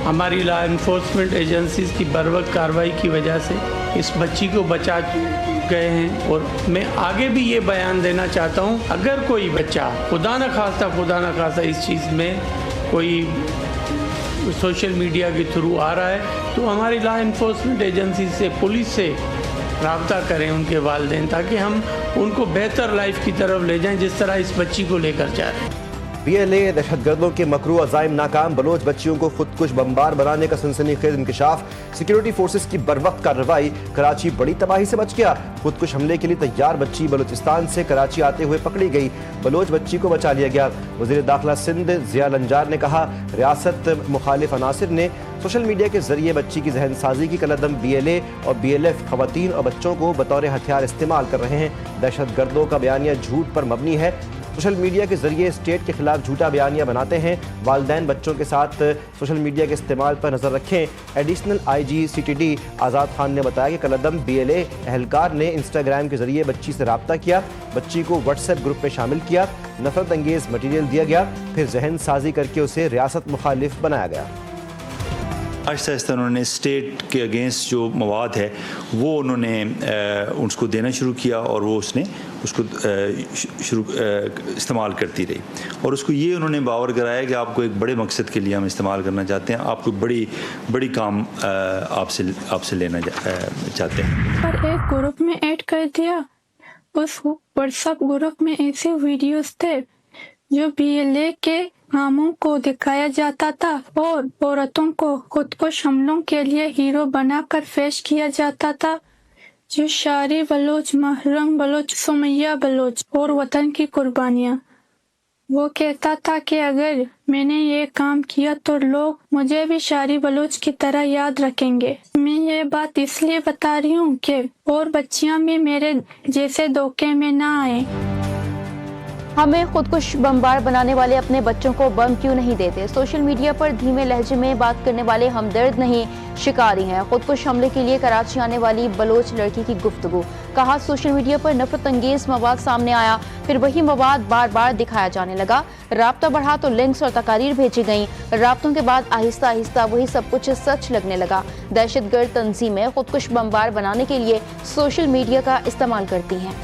हमारी law enforcement agencies की बरवक्त कार्रवाई की वजह से इस बच्ची को बचा गए हैं। और मैं आगे भी ये बयान देना चाहता हूँ, अगर कोई बच्चा खुदा न खास्ता इस चीज़ में कोई सोशल मीडिया के थ्रू आ रहा है तो हमारी लॉ इन्फोर्समेंट एजेंसी से, पुलिस से राब्ता करें उनके वालिदैन, ताकि हम उनको बेहतर लाइफ की तरफ ले जाएं जिस तरह इस बच्ची को लेकर जा रहे हैं। BLA दहशतगर्दों के मकरू अज़ाइम नाकाम, बलोच बच्चियों को खुदकुश बमबार बनाने का सनसनीखेज इंकशाफ, सिक्योरिटी फोर्सेस की बरवक्त कार्रवाई, कराची बड़ी तबाही से बच गया। खुदकुश हमले के लिए तैयार बच्ची बलूचिस्तान से कराची आते हुए पकड़ी गई, बलोच बच्ची को बचा लिया गया। वज़ीर दाखिला सिंध ज़िया लंजार ने कहा, रियासत मुखालिफ अनासिर ने सोशल मीडिया के जरिए बच्ची की जहन साजी की कलदम BLA और BLF खवातीन और बच्चों को बतौर हथियार इस्तेमाल कर रहे हैं। दहशतगर्दों का बयानिया झूठ पर मबनी है, सोशल मीडिया के जरिए स्टेट के खिलाफ झूठा बयानिया बनाते हैं। वालिदैन बच्चों के साथ सोशल मीडिया के इस्तेमाल पर नज़र रखें। एडिशनल IG CTD आज़ाद खान ने बताया कि कलदम BLA एहलकार ने इंस्टाग्राम के जरिए बच्ची से रब्ता किया, बच्ची को व्हाट्सएप ग्रुप में शामिल किया, नफरत अंगेज़ मटीरियल दिया गया, फिर जहन साजी करके उसे रियासत मुखालिफ बनाया गया। आहिस्ता आहिस्ता उन्होंने स्टेट के अगेंस्ट जो मवाद है वो उन्होंने उसको देना शुरू किया और वो उसने उसको इस्तेमाल करती रही और उसको ये उन्होंने बावर कराया कि आपको एक बड़े मकसद के लिए हम इस्तेमाल करना चाहते हैं, आपको बड़ी काम आपसे लेना चाहते हैं। और एक ग्रुप में ऐड कर दिया, उस व्हाट्सएप ग्रुप में ऐसे वीडियोस थे जो BLA के कामों को दिखाया जाता था और औरतों को खुदकुश हमलों के लिए हीरो बनाकर पेश किया जाता था, जो शारी बलोच, महरंग बलोच, सुमैया बलोच और वतन की कुर्बानियाँ। वो कहता था कि अगर मैंने ये काम किया तो लोग मुझे भी शारी बलोच की तरह याद रखेंगे। मैं ये बात इसलिए बता रही हूँ कि और बच्चियाँ भी मेरे जैसे धोखे में ना आए। हमें खुदकुश बमबार बनाने वाले अपने बच्चों को बम क्यों नहीं देते? सोशल मीडिया पर धीमे लहजे में बात करने वाले हमदर्द नहीं, शिकारी हैं। खुदकुश हमले के लिए कराची आने वाली बलोच लड़की की गुफ्तगू। कहा, सोशल मीडिया पर नफरत अंगेज मवाद सामने आया, फिर वही मवाद बार बार दिखाया जाने लगा। राब्ता बढ़ा तो लिंक्स और तकारीर भेजी गईं। राब्तों के बाद आहिस्ता आहिस्ता वही सब कुछ सच लगने लगा। दहशतगर्द तंजीमें खुदकुश बमबार बनाने के लिए सोशल मीडिया का इस्तेमाल करती हैं।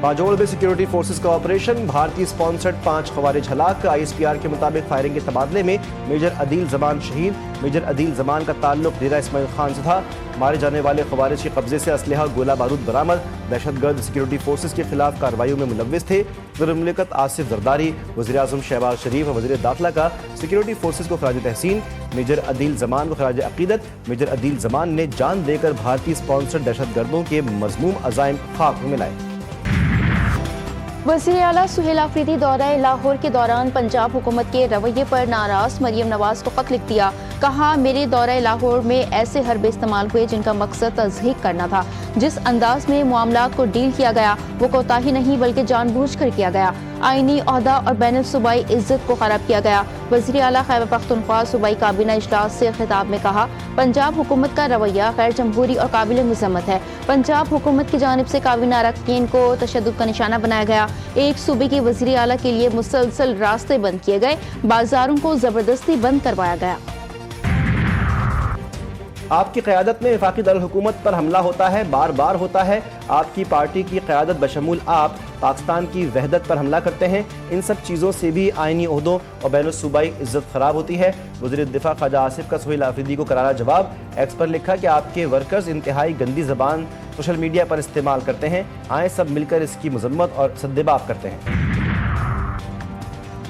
बाजोड़ में सिक्योरिटी फोर्सेस का ऑपरेशन, भारतीय स्पॉन्सर्ड 5 खवारिज हलाक। ISPR के मुताबिक फायरिंग के तबादले में मेजर अदील जमान शहीद। मेजर अदील जमान का ताल्लुक डेरा इस्माइल खान से था। मारे जाने वाले खवारिज के कब्जे से असलहा, गोला बारूद बरामद। दहशतगर्द सिक्योरिटी फोर्सेस के खिलाफ कार्रवाइयों में मुलव्विस थे। वज़ीर मुमलिकत आसिफ जरदारी, वज़ीर आज़म शहबाज शरीफ और वज़ीर दाखिला का सिक्योरिटी फोर्सेस को खराज तहसीन। मेजर अदील जमान को खराज अकीदत। मेजर अदील जमान ने जान देकर भारतीय स्पॉन्सर्ड दहशतगर्दों के मज़मूम अज़ाइम खाक में मिलाए। वज़ीर आला सुहेल आफरीदी दौरा लाहौर के दौरान पंजाब हुकूमत के रवैये पर नाराज मरियम नवाज को खत लिख दिया। कहा, मेरे दौरा लाहौर में ऐसे हरबे इस्तेमाल हुए जिनका मकसद तज़हीक करना था। जिस अंदाज में मामलात को डील किया गया वो कोताही नहीं बल्कि जानबूझकर किया गया। आईनी ओहदा और बैनुल सूबाई इज्जत को खराब किया गया। वज़ीर आला खैबर पख्तूनख्वा सूबाई काबीना इजलास से खिताब में कहा, पंजाब हुकूमत का रवैया गैर जमहूरी और काबिल मज़म्मत है। पंजाब हुकूमत की जानिब से काबीना अरकान को तशद्दुद का निशाना बनाया गया। एक सूबे के वज़ीर आला के लिए मुसलसल रास्ते बंद किए गए, बाजारों को जबरदस्ती बंद करवाया गया। आपकी क़यादत में वफाकी दारुल हुकूमत पर हमला होता है, बार बार होता है। आपकी पार्टी की क़यादत बशमूल आप पाकिस्तान की वहदत पर हमला करते हैं। इन सब चीज़ों से भी आइनी ओहदों और बैनुल सूबाई इज्जत ख़राब होती है। वज़ीर दिफा ख्वाजा आसिफ का सुहेल आफरीदी को करारा जवाब। एक्स पर लिखा कि आपके वर्कर्स इंतहाई गंदी ज़बान सोशल मीडिया पर इस्तेमाल करते हैं। आए सब मिलकर इसकी मजम्मत और सद्देबाप करते हैं।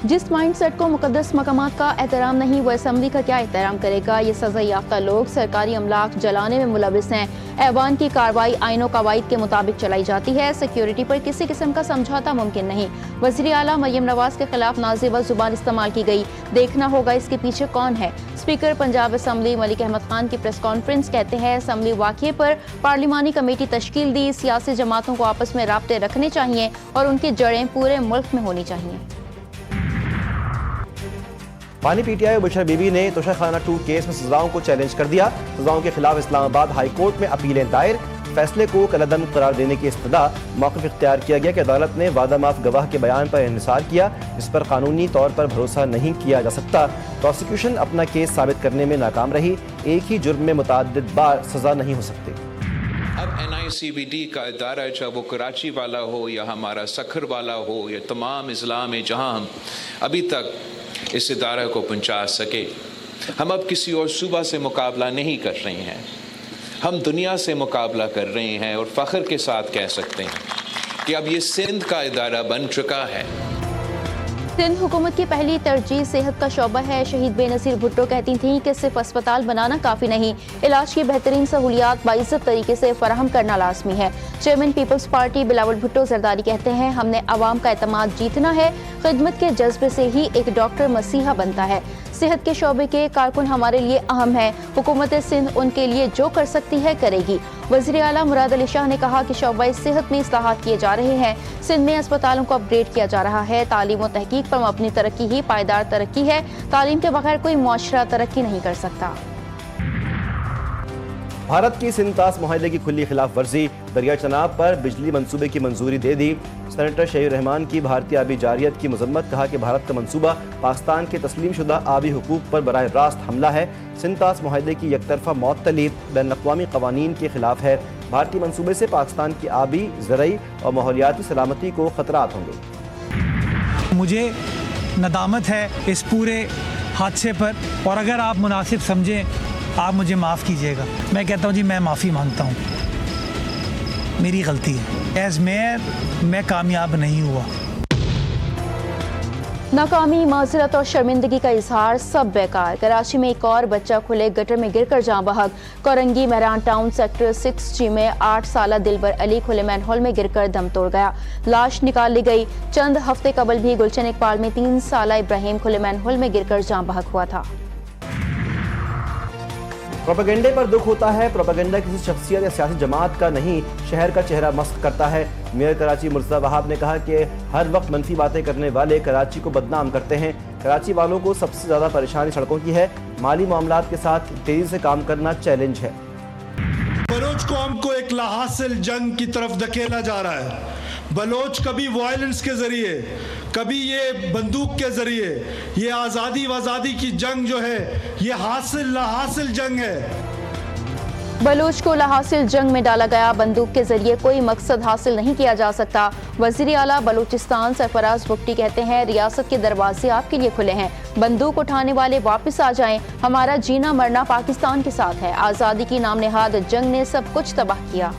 जिस माइंड सेट को मुकद्दस मकामात का एहतराम नहीं, वो असम्बली का क्या एहतराम करेगा? ये सज़ा याफ्ता लोग सरकारी अमलाक जलाने में मुलविस हैं। ऐवान की कार्रवाई आइनो कवायद के मुताबिक चलाई जाती है। सिक्योरिटी पर किसी किस्म का समझौता मुमकिन नहीं। वज़ीर आला मरियम नवाज के खिलाफ नाज़ेबा जुबान इस्तेमाल की गई। देखना होगा इसके पीछे कौन है। स्पीकर पंजाब असम्बली मलिक अहमद खान की प्रेस कॉन्फ्रेंस कहते हैं, असम्बली वाक़े पर पार्लिमानी कमेटी तश्कील दी। सियासी जमातों को आपस में राब्ते रखने चाहिए और उनकी जड़ें पूरे मुल्क में होनी चाहिए। पानी PTI बुशरा बीबी ने तोशाखाना 2 केस में सजाओं को चैलेंज कर दिया। सजाओं के खिलाफ इस्लामाबाद हाई कोर्ट में अपीलें दायर। फैसले को कलअदम करार देने की इस्तदा मौक़िफ़ इख्तियार किया गया कि अदालत ने वादा माफ गवाह के बयान पर इन्हिसार किया, इस पर कानूनी तौर पर भरोसा नहीं किया जा सकता। प्रोसिक्यूशन अपना केस साबित करने में नाकाम रही, एक ही जुर्म में मुतअद्दिद बार सज़ा नहीं हो सकती। अब NICBD का इदारा, चाहे वो कराची वाला हो या हमारा सखर वाला हो या तमाम अजला में जहाँ हम अभी तक इस इदारे को पहुँचा सके, हम अब किसी और सूबा से मुकाबला नहीं कर रहे हैं, हम दुनिया से मुकाबला कर रहे हैं और फ़ख्र के साथ कह सकते हैं कि अब ये सिंध का इदारा बन चुका है। सिंध हुकूमत की पहली तरजीह सेहत का शोबा है। शहीद बेनज़ीर भुट्टो कहती थीं कि सिर्फ अस्पताल बनाना काफ़ी नहीं, इलाज की बेहतरीन सहूलियात बाइज़्ज़त तरीके से फराहम करना लाजमी है। चेयरमैन पीपल्स पार्टी बिलावल भुट्टो जरदारी कहते हैं, हमने अवाम का एतमाद जीतना है, खिदमत के जज्बे से ही एक डॉक्टर मसीहा बनता है। सेहत के शोबे के कारकुन हमारे लिए अहम है, हुकूमत सिंध उनके लिए जो कर सकती है करेगी। वज़ीर आला मुराद अली शाह ने कहा कि शोबा सेहत में इस्लाहात किए जा रहे हैं, सिंध में अस्पतालों को अपग्रेड किया जा रहा है। तालीम और तहकीक पर मबनी तरक्की ही पायदार तरक्की है, तालीम के बगैर कोई मुआशरा तरक्की नहीं कर सकता। भारत की सिंध तास मुआहदे की खुली खिलाफ वर्जी, दरिया चनाब पर बिजली मंसूबे की मंजूरी दे दी। सेनेटर शहीर रहमान की भारतीय आबी जारियत की मजम्मत, कहा कि भारत का मंसूबा पाकिस्तान के तस्लीम शुदा आबी हुकूक पर बराह रास्त हमला है। सिंध तास मुआहदे की यकतरफा मौतली बैनुल-अक़वामी क़वानीन के खिलाफ है। भारतीय मंसूबे से पाकिस्तान की आबी, ज़रई और माहौलियाती सलामती को खतरात होंगे। मुझे नदामत है इस पूरे हादसे पर, और अगर आप मुनासिब समझें आप मुझे माफ़ कीजिएगा। मैं कहता हूँ जी, मैं माफ़ी मांगता हूँ, मेरी गलती है। एज़ मेयर मैं कामयाब नहीं हुआ। नाकामी, माजरत और शर्मिंदगी का इजहार सब बेकार। कराची में एक और बच्चा खुले गटर में गिरकर जाँ बहक। कोरंगी महरान टाउन सेक्टर 6G में 8 साला दिलबर अली खुले मैनहोल में गिरकर दम तोड़ गया, लाश निकाल ली गई। चंद हफ्ते कबल भी गुलशन इकबाल में 3 साला इब्राहिम खुले मैनहोल में गिरकर जाँ बहक हुआ था। प्रोपेगेंडे पर दुख होता है, प्रोपेगेंडा किसी शख्सियत या सियासी जमात का नहीं, शहर का चेहरा मस्त करता है। मेयर कराची मुर्तज़ा वहाब ने कहा कि हर वक्त मनफी बातें करने वाले कराची को बदनाम करते हैं। कराची वालों को सबसे ज़्यादा परेशानी सड़कों की है, माली मामलात के साथ तेज़ी से काम करना चैलेंज है। बलोच कौम को एक लाहासिल जंग की तरफ धकेला जा रहा है। बलोच कभी वायलेंस के जरिए, कभी ये बंदूक के जरिए, ये आज़ादी की जंग जो है ये लाहासिल जंग है। बलूच को लाहासिल जंग में डाला गया, बंदूक के जरिए कोई मकसद हासिल नहीं किया जा सकता। वज़ीर आला बलूचिस्तान सरफराज बुगटी कहते हैं, रियासत के दरवाजे आपके लिए खुले हैं, बंदूक उठाने वाले वापस आ जाएं, हमारा जीना मरना पाकिस्तान के साथ है। आज़ादी की नाम नेहाद जंग ने सब कुछ तबाह किया।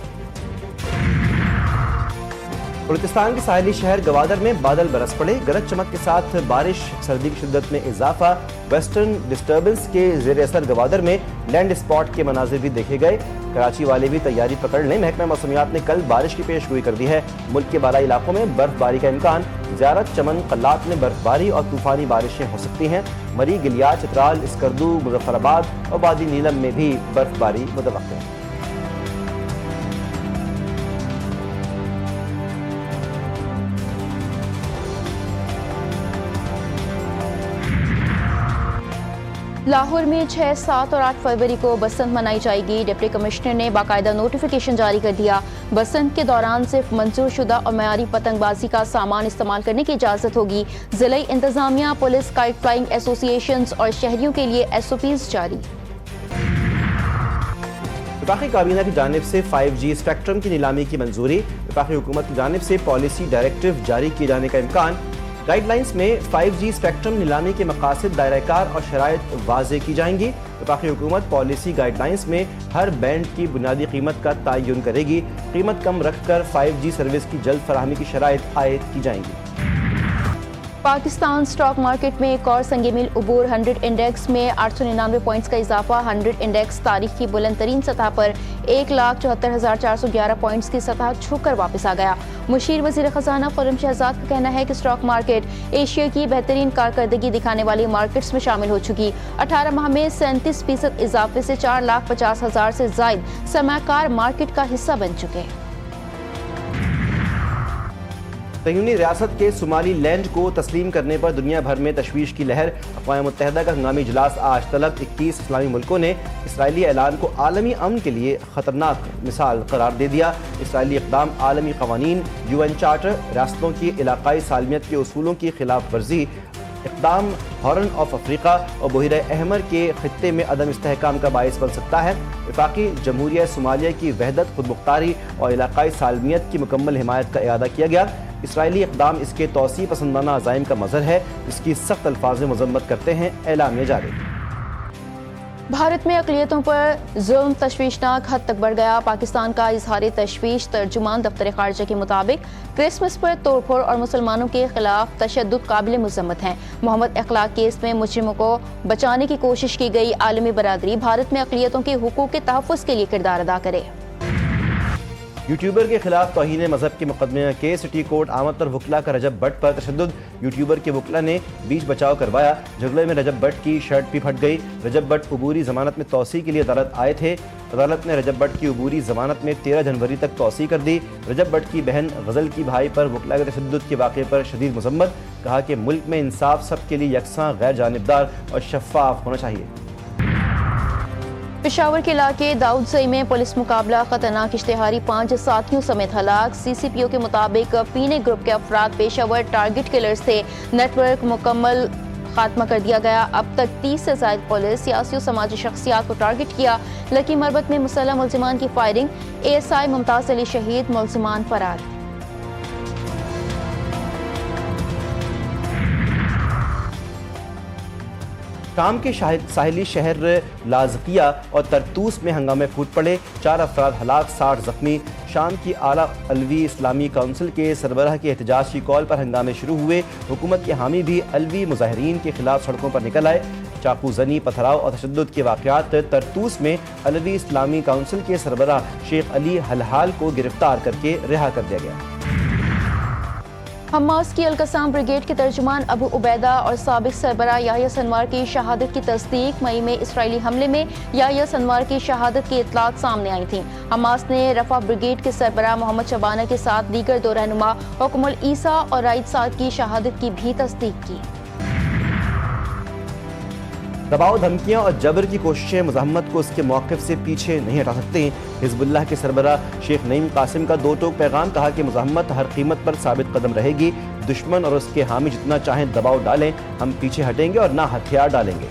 बलूचिस्तान के साहिली शहर गवादर में बादल बरस पड़े, गरज चमक के साथ बारिश, सर्दी की शिद्दत में इजाफा। वेस्टर्न डिस्टर्बेंस के ज़ेर असर गवादर में लैंड स्पॉट के मनाजिर भी देखे गए। कराची वाले भी तैयारी पकड़ लें, महकमा मौसमियात ने कल बारिश की पेशगोई कर दी है। मुल्क के बालाई इलाकों में बर्फबारी का इम्कान, ज़ियारत, चमन, कल्लात में बर्फबारी और तूफानी बारिशें हो सकती हैं। मरी, गिलिया, चित्राल, स्कर्दू, मुजफ्फराबाद और वादी नीलम में भी बर्फबारी मुतवक्किल है। लाहौर में 6, 7 और 8 फरवरी को बसंत मनाई जाएगी। डिप्टी कमिश्नर ने बाकायदा नोटिफिकेशन जारी कर दिया। बसंत के दौरान सिर्फ मंजूर शुदा और मयारी पतंगबाजी का सामान इस्तेमाल करने की इजाज़त होगी। ज़िला इंतजामिया, पुलिस, काइट फ्लाइंग एसोसिएशंस और शहरियों के लिए SOPs जारी। वफाकी काबीना की जानिब से 5G स्पेक्ट्रम की नीलामी की मंजूरी, वफाकी हुकूमत की जानिब से पॉलिसी डायरेक्टिव जारी किए जाने का इम्कान। गाइडलाइंस में 5G स्पेक्ट्रम नीलामी के मकासद, दायरा-कार और शराइत वाज़े की जाएंगी। वफाकी हुकूमत पॉलिसी गाइडलाइंस में हर बैंड की बुनियादी कीमत का तयन करेगी। कीमत कम रखकर 5G सर्विस की जल्द फराहमी की शराइत आयद की जाएंगी। पाकिस्तान स्टॉक मार्केट में एक और संग मील उबूर, 100 इंडेक्स में 899 पॉइंट्स का इजाफा। 100 इंडेक्स तारीख की बुलंद तरीन सतह पर 1,74,411 पॉइंट्स की सतह छूकर वापस आ गया। मुशीर वज़ीर ख़ज़ाना खुर्रम शहजाद का कहना है कि स्टॉक मार्केट एशिया की बेहतरीन कारकर्दगी दिखाने वाली मार्केट्स में शामिल हो चुकी। 18 माह में 37% इजाफे से 4,50,000 से ज़ायद सरमायाकार मार्केट का हिस्सा बन चुके हैं। قیونی ریاست کے صومالی لینڈ کو تسلیم کرنے پر دنیا بھر میں تشویش کی لہر۔ اقوام متحدہ کا ہنگامی اجلاس آج طلب 21 اسلامی ملکوں نے اسرائیلی اعلان کو عالمی امن کے لیے خطرناک مثال قرار دے دیا۔ اسرائیلی اقدام عالمی قوانین، UN چارٹر، ریاستوں کی علاقائی سالمیت کے اصولوں کی خلاف ورزی، اقدام ہارن آف افریقہ اور بحیرہ احمر کے خطے میں عدم استحکام کا باعث بن سکتا ہے۔ وفاقی جمہوریہ صومالیہ کی وحدت، خود مختاری اور علاقائی سالمیت کی مکمل حمایت کا اعادہ کیا گیا۔ اسرائیلی اقدام اس کے توسیع پسندانہ عزائم کا مظہر ہے، جس کی سخت الفاظ میں مذمت کرتے ہیں اعلامیہ جاری۔ بھارت میں اقلیتوں پر ظلم تشویشناک حد تک بڑھ گیا۔ پاکستان کا اظہار تشویش ترجمان دفتر خارجہ کے مطابق کرسمس پر توڑ پھوڑ اور مسلمانوں کے خلاف تشدد قابل مذمت ہیں۔ محمد اخلاق کیس میں مجرموں کو بچانے کی کوشش کی گئی۔ عالمی برادری بھارت میں اقلیتوں کے حقوق کے تحفظ کے لیے کردار ادا کرے۔ یوٹیوبر کے خلاف توہین مذہب کے مقدمے کے سٹی کورٹ آمد پر وکلا کا رجب بٹ پر تشدد۔ یوٹیوبر کے وکلا نے بیچ بچاؤ کروایا، جھگڑے میں رجب بٹ کی شرٹ بھی پھٹ گئی۔ رجب بٹ عبوری ضمانت میں توسیع کے لیے عدالت آئے تھے۔ عدالت نے رجب بٹ کی عبوری ضمانت میں 13 جنوری تک توسیع کر دی۔ رجب بٹ کی بہن غزل کی بھائی پر وکلا کے تشدد کے واقعے پر شدید مذمت، کہا کہ ملک میں انصاف سب کے لیے یکساں، غیر جانبدار اور شفاف ہونا چاہیے۔ پشاور کے علاقے داؤدزئی میں پولیس مقابلہ، خطرناک اشتہاری 5 ساتھیوں سمیت ہلاک۔ CCPO کے مطابق پینے گروپ کے افراد پیشہ ور ٹارگٹ کلرز تھے۔ نیٹ ورک مکمل خاتمہ کر دیا گیا۔ اب تک 30 سے زائد پولیس، سیاسی و سماجی شخصیات کو ٹارگٹ کیا۔ لکی مربت میں مسلح ملزمان کی فائرنگ، ASI ممتاز علی شہید، ملزمان فرار۔ شام کے ساحلی شہر لازقیہ اور ترتوس میں ہنگامے پھوٹ پڑے، 4 افراد ہلاک، 60 زخمی۔ شام کی اعلیٰ علوی اسلامی کونسل کے سربراہ کے احتجاج کی کال پر ہنگامے شروع ہوئے۔ حکومت کے حامی بھی علوی مظاہرین کے خلاف سڑکوں پر نکل آئے۔ چاقو زنی، پتھراؤ اور تشدد کے واقعات۔ ترتوس میں علوی اسلامی کونسل کے سربراہ شیخ علی ہلہال کو گرفتار کر کے رہا کر دیا گیا۔ حماس کی القسام بریگیڈ کے ترجمان ابو عبیدہ اور سابق سربراہ یحییٰ سنوار کی شہادت کی تصدیق۔ مئی میں اسرائیلی حملے میں یحییٰ سنوار کی شہادت کی اطلاعات سامنے آئی تھیں۔ حماس نے رفح بریگیڈ کے سربراہ محمد شبانہ کے ساتھ دیگر 2 رہنما حکم العیسیٰ اور رائد سعد کی شہادت کی بھی تصدیق کی۔ دباؤ، دھمکیاں اور جبر کی کوششیں مزاحمت کو اس کے موقف سے پیچھے نہیں ہٹا سکتے۔ حزب اللہ کے سربراہ شیخ نعیم قاسم کا 2 ٹوک پیغام، کہا کہ مزاحمت ہر قیمت پر ثابت قدم رہے گی۔ دشمن اور اس کے حامی جتنا چاہیں دباؤ ڈالیں، ہم پیچھے ہٹیں گے اور نہ ہتھیار ڈالیں گے۔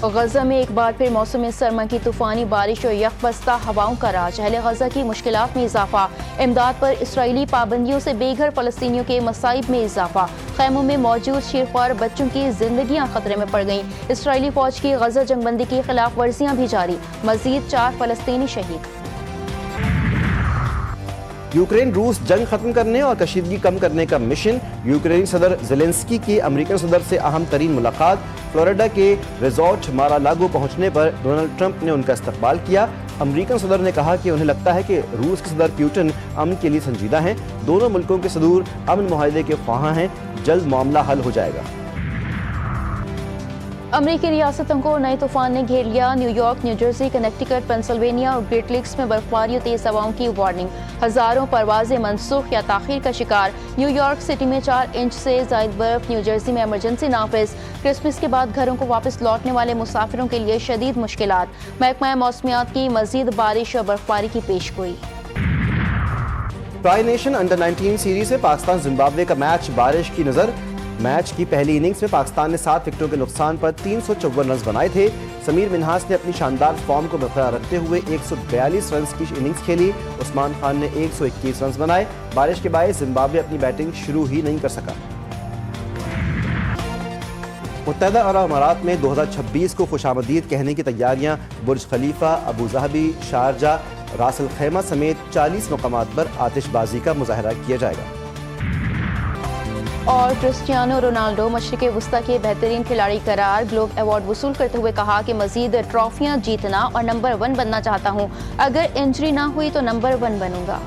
غزہ میں ایک بار پھر موسم سرما کی طوفانی بارش اور یکبستہ ہواؤں کا راج، اہل غزہ کی مشکلات میں اضافہ۔ امداد پر اسرائیلی پابندیوں سے بے گھر فلسطینیوں کے مصائب میں اضافہ۔ خیموں میں موجود شیرخوار بچوں کی زندگیاں خطرے میں پڑ گئیں۔ اسرائیلی فوج کی غزہ جنگ بندی کی خلاف ورزیاں بھی جاری، مزید 4 فلسطینی شہید۔ یوکرین روس جنگ ختم کرنے اور کشیدگی کم کرنے کا مشن۔ یوکرینی صدر زیلنسکی کی امریکن صدر سے اہم ترین ملاقات۔ فلوریڈا کے ریزورٹ مارا لاگو پہنچنے پر ڈونلڈ ٹرمپ نے ان کا استقبال کیا۔ امریکن صدر نے کہا کہ انہیں لگتا ہے کہ روس کے صدر پیوٹن امن کے لیے سنجیدہ ہیں۔ دونوں ملکوں کے صدور امن معاہدے کے خواہاں ہیں، جلد معاملہ حل ہو جائے گا۔ امریکی ریاستوں کو نئے طوفان نے گھیر لیا۔ New York, new Jersey, Connecticut, Pennsylvania اور گریٹ لیکس میں برفباری اور تیز ہواؤں کی وارننگ۔ ہزاروں پروازیں منسوخ یا تاخیر کا شکار۔ نیو یارک سٹی میں 4 انچ سے زائد برف۔ نیو جرسی میں ایمرجنسی نافذ۔ کرسمس کے بعد گھروں کو واپس لوٹنے والے مسافروں کے لیے شدید مشکلات۔ محکمہ موسمیات کی مزید بارش اور برفباری کی پیشگوئی۔ ٹرائی نیشن انڈر 19 سیریز سے پاکستان زمبابوے کا میچ بارش کی نظر۔ میچ کی پہلی اننگز میں پاکستان نے 7 وکٹوں کے نقصان پر 354 رنز بنائے تھے۔ سمیر منہاس نے اپنی شاندار فارم کو برقرار رکھتے ہوئے 142 رنز کی اننگز کھیلی۔ عثمان خان نے 121 رنز بنائے۔ بارش کے باعث زمبابوے اپنی بیٹنگ شروع ہی نہیں کر سکا۔ متحدہ عرب امارات میں 2026 کو خوش آمدید کہنے کی تیاریاں۔ Burj Khalifa, Abu Dhabi, Sharjah, Ras Al Khaimah سمیت 40 مقامات پر آتش بازی کا مظاہرہ کیا جائے گا۔ اور کرسٹیانو رونالڈو مشرق وسطی کے بہترین کھلاڑی قرار۔ گلوب ایوارڈ وصول کرتے ہوئے کہا کہ مزید ٹرافیاں جیتنا اور نمبر 1 بننا چاہتا ہوں، اگر انجری نہ ہوئی تو نمبر 1 بنوں گا۔